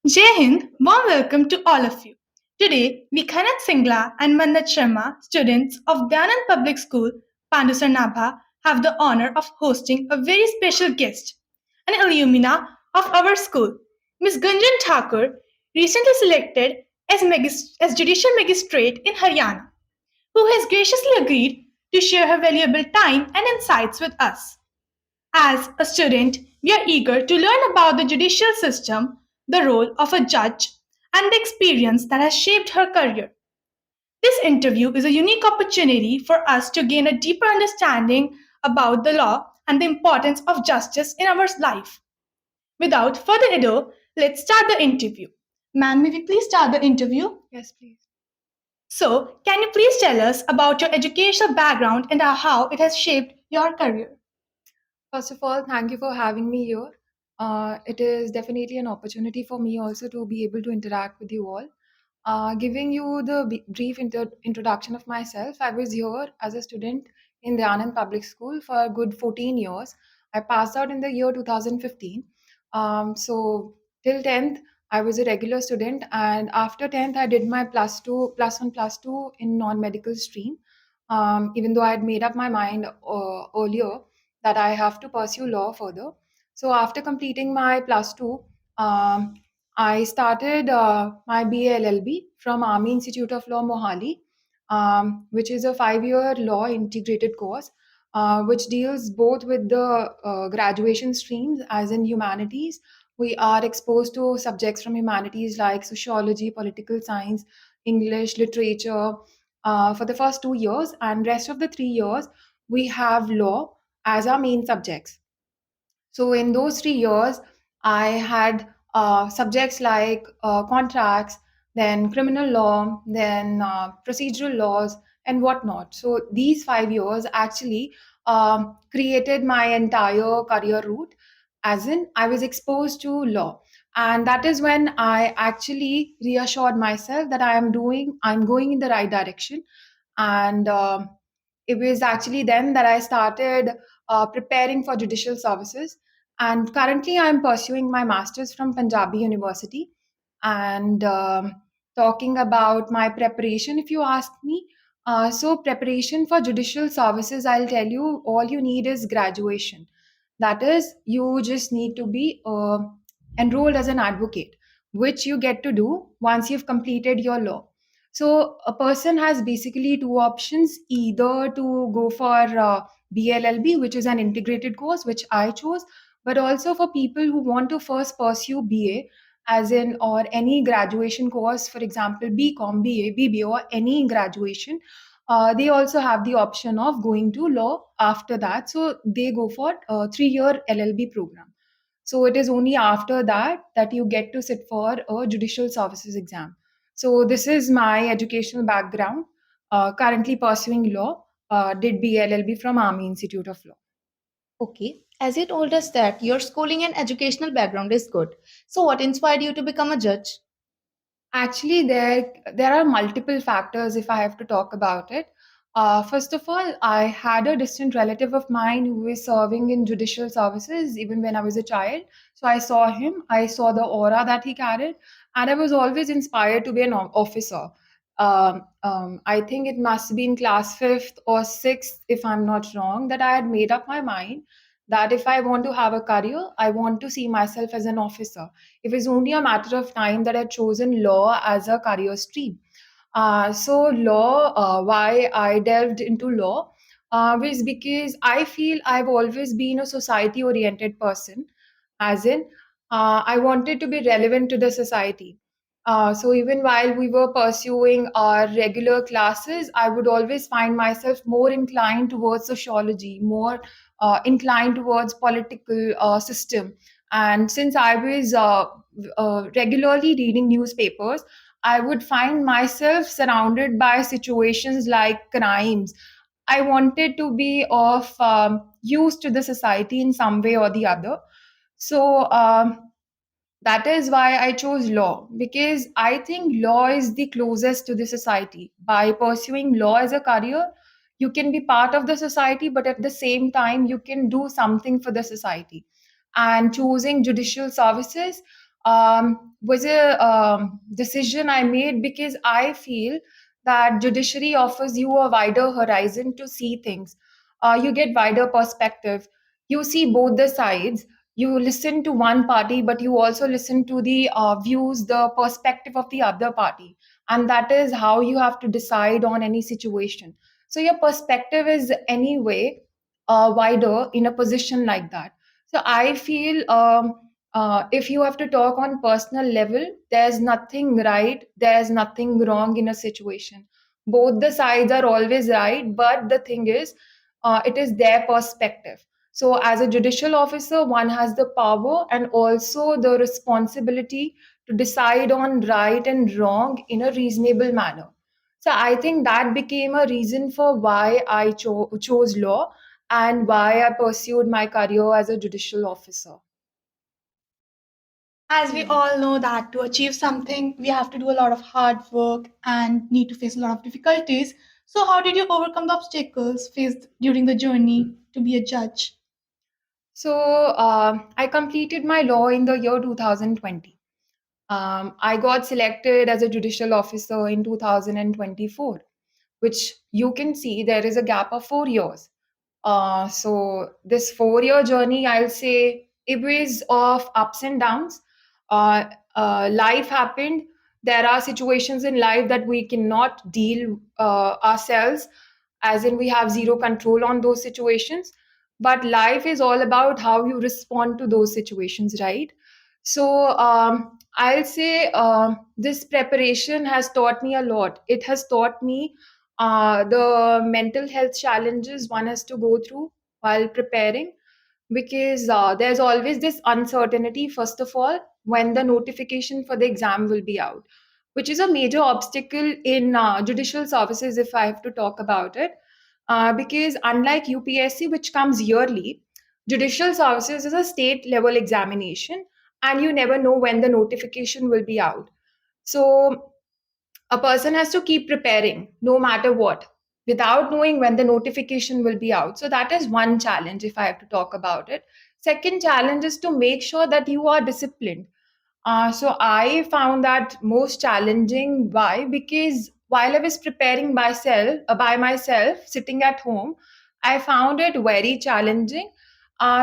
Jai Hind, warm welcome to all of you. Today, we Khanak Singla and Mannat Sharma, students of Dhyanand Public School, Pandusar Nabha, have the honor of hosting a very special guest, an alumna of our school, Ms. Gunjan Thakur, recently selected as Judicial Magistrate in Haryana, who has graciously agreed to share her valuable time and insights with us. As a student, we are eager to learn about the judicial system, the role of a judge, and the experience that has shaped her career. This interview is a unique opportunity for us to gain a deeper understanding about the law and the importance of justice in our life. Without further ado, let's start the interview. Ma'am, may we please start the interview? Yes, please. So, can you please tell us about your educational background and how it has shaped your career? First of all, thank you for having me here. It is definitely an opportunity for me also to be able to interact with you all. Giving you the brief introduction of myself, I was here as a student in the Anand Public School for a good 14 years. I passed out in the year 2015. So till 10th, I was a regular student, and after 10th, I did my plus one, plus two in non-medical stream. Even though I had made up my mind earlier that I have to pursue law further. So after completing my plus two, um, I started my BA LLB from Army Institute of Law, Mohali, which is a 5-year law integrated course, which deals both with the graduation streams, as in humanities. We are exposed to subjects from humanities like sociology, political science, English, literature for the first 2 years, and rest of the 3 years we have law as our main subjects. So in those 3 years, I had subjects like contracts, then criminal law, then procedural laws, and whatnot. So these 5 years actually created my entire career route, as in I was exposed to law. And that is when I actually reassured myself that I'm going in the right direction. And it was actually then that I started preparing for judicial services. And currently, I'm pursuing my master's from Punjabi University. And talking about my preparation, if you ask me, so preparation for judicial services, I'll tell you, all you need is graduation. That is, you just need to be enrolled as an advocate, which you get to do once you've completed your law. So a person has basically two options: either to go for BLLB, which is an integrated course, which I chose, but also for people who want to first pursue BA, as in, or any graduation course, for example, BCom, BA, BBA, or any graduation. They also have the option of going to law after that. So they go for a 3-year LLB program. So it is only after that that you get to sit for a judicial services exam. So this is my educational background. Currently pursuing law. Did BLLB from Army Institute of Law. Okay, as you told us that your schooling and educational background is good. So, what inspired you to become a judge? Actually, there are multiple factors if I have to talk about it. First of all, I had a distant relative of mine who was serving in judicial services even when I was a child. So I saw him, I saw the aura that he carried, and I was always inspired to be an officer. I think it must be in class fifth or sixth, if I'm not wrong, that I had made up my mind that if I want to have a career, I want to see myself as an officer. It was only a matter of time that I'd chosen law as a career stream. Why I delved into law was because I feel I've always been a society oriented person, as in, I wanted to be relevant to the society. So even while we were pursuing our regular classes, I would always find myself more inclined towards sociology, more inclined towards political system. And since I was regularly reading newspapers, I would find myself surrounded by situations like crimes. I wanted to be of use to the society in some way or the other. So that is why I chose law, because I think law is the closest to the society. By pursuing law as a career, you can be part of the society, but at the same time, you can do something for the society. And choosing judicial services, was a decision I made because I feel that judiciary offers you a wider horizon to see things. You get wider perspective. You see both the sides. You listen to one party, but you also listen to the views, the perspective of the other party, and that is how you have to decide on any situation. So your perspective is anyway wider in a position like that. So I feel if you have to talk on personal level, there's nothing right, there's nothing wrong in a situation. Both the sides are always right, but the thing is, it is their perspective. So as a judicial officer, one has the power and also the responsibility to decide on right and wrong in a reasonable manner. So I think that became a reason for why I chose law and why I pursued my career as a judicial officer. As we all know that to achieve something, we have to do a lot of hard work and need to face a lot of difficulties. So, how did you overcome the obstacles faced during the journey to be a judge? So I completed my law in the year 2020. I got selected as a judicial officer in 2024, which you can see there is a gap of 4 years. So this 4 year journey, I'll say it was of ups and downs. Life happened. There are situations in life that we cannot deal ourselves, as in we have zero control on those situations. But life is all about how you respond to those situations, right? So I'll say this preparation has taught me a lot. It has taught me the mental health challenges one has to go through while preparing, because there's always this uncertainty, first of all, when the notification for the exam will be out, which is a major obstacle in judicial services, if I have to talk about it. Because unlike UPSC, which comes yearly, judicial services is a state level examination, and you never know when the notification will be out. So a person has to keep preparing no matter what without knowing when the notification will be out. So that is one challenge if I have to talk about it. Second challenge is to make sure that you are disciplined. So I found that most challenging. Why? Because while I was preparing by myself, sitting at home, I found it very challenging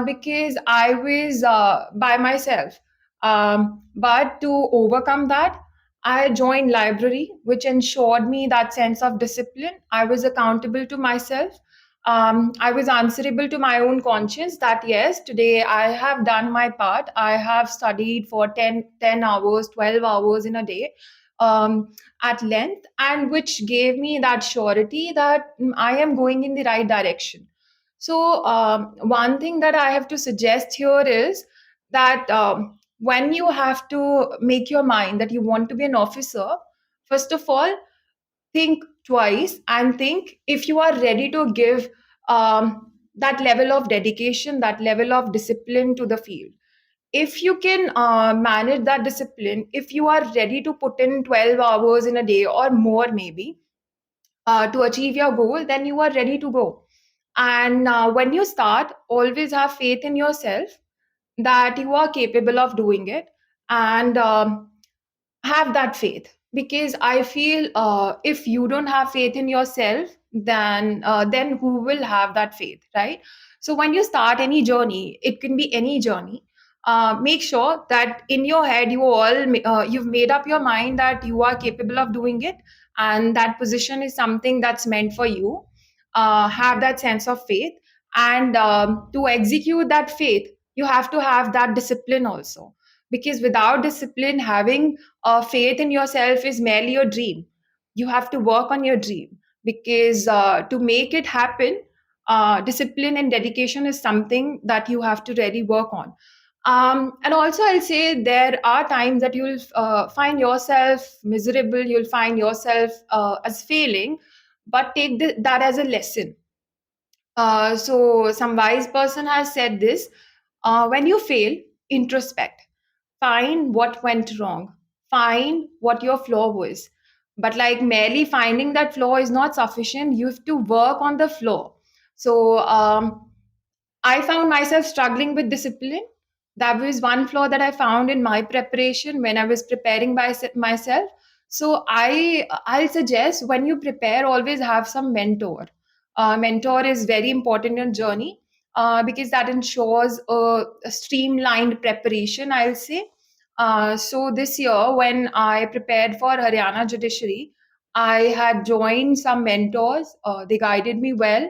because I was by myself. But to overcome that, I joined library, which ensured me that sense of discipline. I was accountable to myself. I was answerable to my own conscience that yes, today I have done my part. I have studied for 10 hours, 12 hours in a day at length, and which gave me that surety that I am going in the right direction. So, one thing that I have to suggest here is that when you have to make your mind that you want to be an officer, first of all, think twice and think if you are ready to give that level of dedication, that level of discipline to the field. If you can manage that discipline, if you are ready to put in 12 hours in a day or more, maybe to achieve your goal, then you are ready to go. And when you start, always have faith in yourself that you are capable of doing it, and have that faith, because I feel if you don't have faith in yourself, then who will have that faith, right? So when you start any journey, it can be any journey, make sure that in your head you've made up your mind that you are capable of doing it, and that position is something that's meant for you. Have that sense of faith, and to execute that faith, you have to have that discipline also, because without discipline, having faith in yourself is merely a dream. You have to work on your dream, because to make it happen, discipline and dedication is something that you have to really work on. And also, I'll say there are times that you'll find yourself miserable, you'll find yourself as failing, but take that as a lesson. So, some wise person has said this: when you fail, introspect, find what went wrong, find what your flaw was. But like merely finding that flaw is not sufficient, you have to work on the flaw. So, I found myself struggling with discipline. That was one flaw that I found in my preparation when I was preparing myself. So I'll suggest, when you prepare, always have some mentor. Mentor is very important in journey, because that ensures a streamlined preparation, I'll say. So this year, when I prepared for Haryana Judiciary, I had joined some mentors. They guided me well.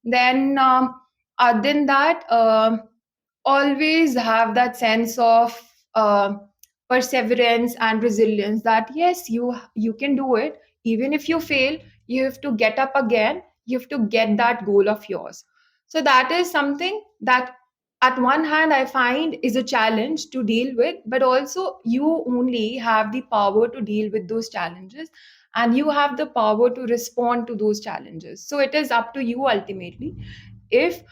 Then, other than that, always have that sense of perseverance and resilience, that yes, you can do it. Even if you fail, you have to get up again. You have to get that goal of yours. So that is something that, at one hand, I find is a challenge to deal with, but also you only have the power to deal with those challenges, and you have the power to respond to those challenges. So it is up to you ultimately, if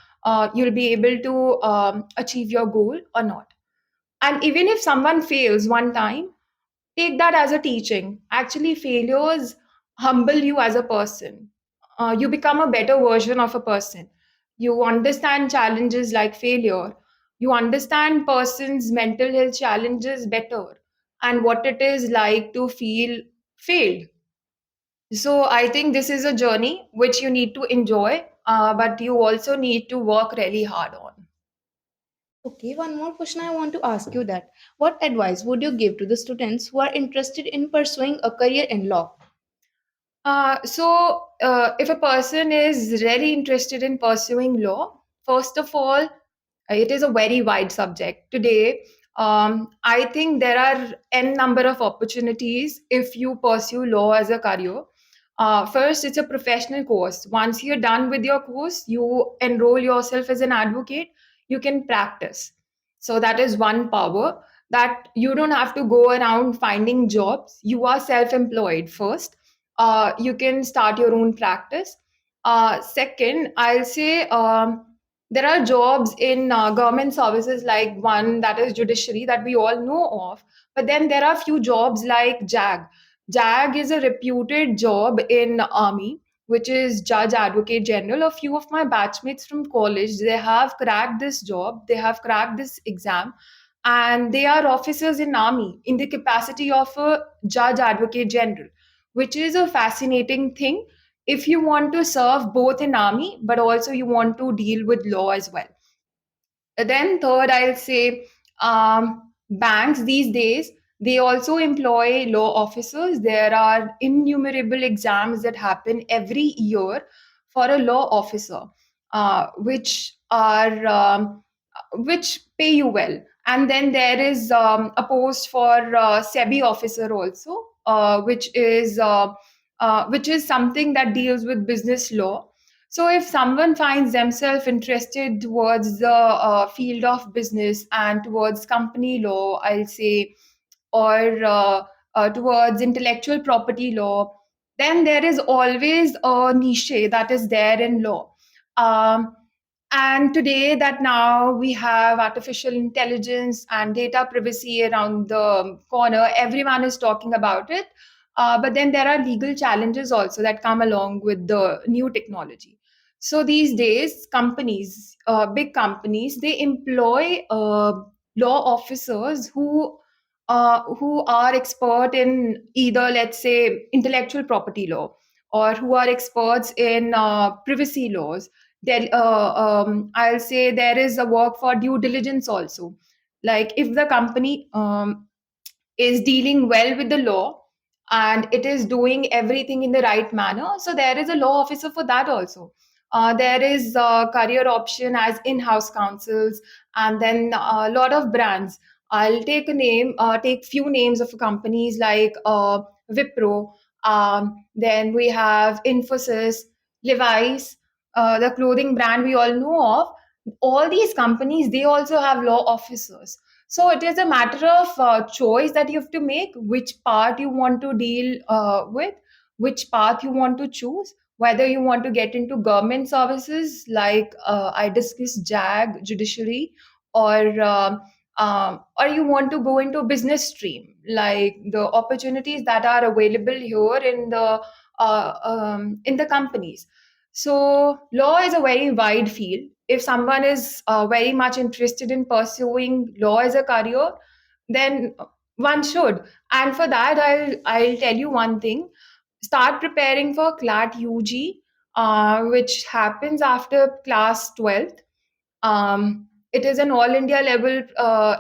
you'll be able to achieve your goal or not. And even if someone fails one time, take that as a teaching. Actually, failures humble you as a person. You become a better version of a person. You understand challenges like failure. You understand person's mental health challenges better, and what it is like to feel failed. So I think this is a journey which you need to enjoy, but you also need to work really hard on. Okay, one more question I want to ask you that what advice would you give to the students who are interested in pursuing a career in law? If a person is really interested in pursuing law, first of all, it is a very wide subject. Today, I think there are n number of opportunities if you pursue law as a career. First, it's a professional course. Once you're done with your course, you enroll yourself as an advocate, you can practice. So, that is one power, that you don't have to go around finding jobs. You are self employed first. You can start your own practice. Second, I'll say, there are jobs in government services, like one that is judiciary, that we all know of. But then there are few jobs like JAG. JAG is a reputed job in army, which is Judge Advocate General. A few of my batchmates from college, they have cracked this job, they have cracked this exam, and they are officers in army in the capacity of a Judge Advocate General, which is a fascinating thing if you want to serve both in army but also you want to deal with law as well. Then third, I'll say, banks these days, they also employ law officers. There are innumerable exams that happen every year for a law officer, which pay you well. And then there is a post for SEBI officer also, which is something that deals with business law. So, if someone finds themselves interested towards the field of business and towards company law, I'll say, or towards intellectual property law, then there is always a niche that is there in law. Um, and today, that now we have artificial intelligence and data privacy around the corner, everyone is talking about it. But then there are legal challenges also that come along with the new technology. So these days, companies, big companies, they employ law officers who are expert in either, let's say, intellectual property law, or who are experts in privacy laws. I'll say there is a work for due diligence also. Like, if the company is dealing well with the law and it is doing everything in the right manner, so there is a law officer for that also. There is a career option as in-house counsels, and then a lot of brands. I'll take few names of companies like Wipro. Then we have Infosys, Levi's, the clothing brand we all know of. All these companies, they also have law officers. So it is a matter of choice that you have to make, which part you want to deal with, which path you want to choose, whether you want to get into government services like I discussed, JAG, judiciary, or you want to go into business stream, like the opportunities that are available here in the companies. So, law is a very wide field. If someone is very much interested in pursuing law as a career, then one should. And for that, I'll tell you one thing: start preparing for CLAT UG, which happens after class 12th. It is an all India level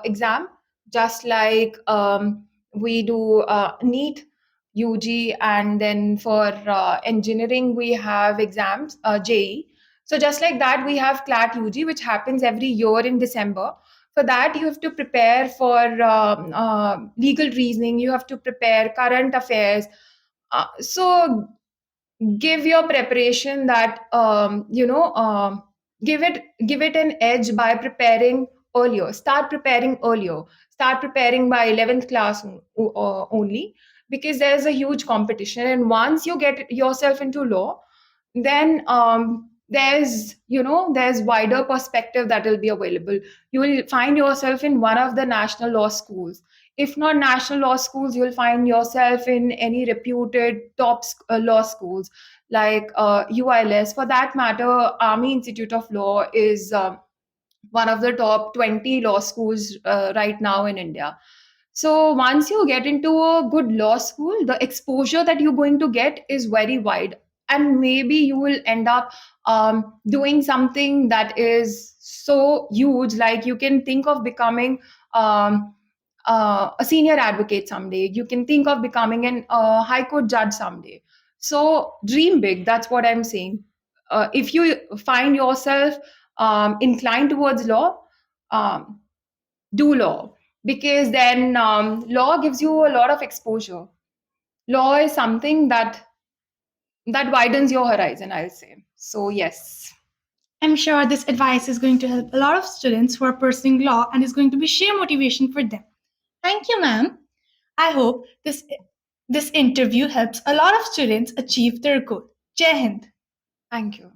exam, just like we do NEET UG, and then for engineering we have exams JE. So just like that, we have CLAT UG, which happens every year in December. For that, you have to prepare for legal reasoning. You have to prepare current affairs. So give your preparation that give it an edge by preparing earlier. Start preparing earlier. Start preparing by 11th class only, because there's a huge competition, and once you get yourself into law, then there's wider perspective that will be available. You will find yourself in one of the national law schools. If not national law schools, you'll find yourself in any reputed top law schools like UILS. For that matter, Army Institute of Law is one of the top 20 law schools right now in India. So once you get into a good law school, the exposure that you're going to get is very wide. And maybe you will end up doing something that is so huge, like you can think of becoming a senior advocate someday. You can think of becoming an high court judge someday. So dream big. That's what I'm saying. If you find yourself inclined towards law, um, do law, because then law gives you a lot of exposure. Law is something that widens your horizon, I'll say. So yes. I'm sure this advice is going to help a lot of students who are pursuing law and is going to be sheer motivation for them. Thank you, ma'am. I hope this interview helps a lot of students achieve their goal. Jai Hind. Thank you.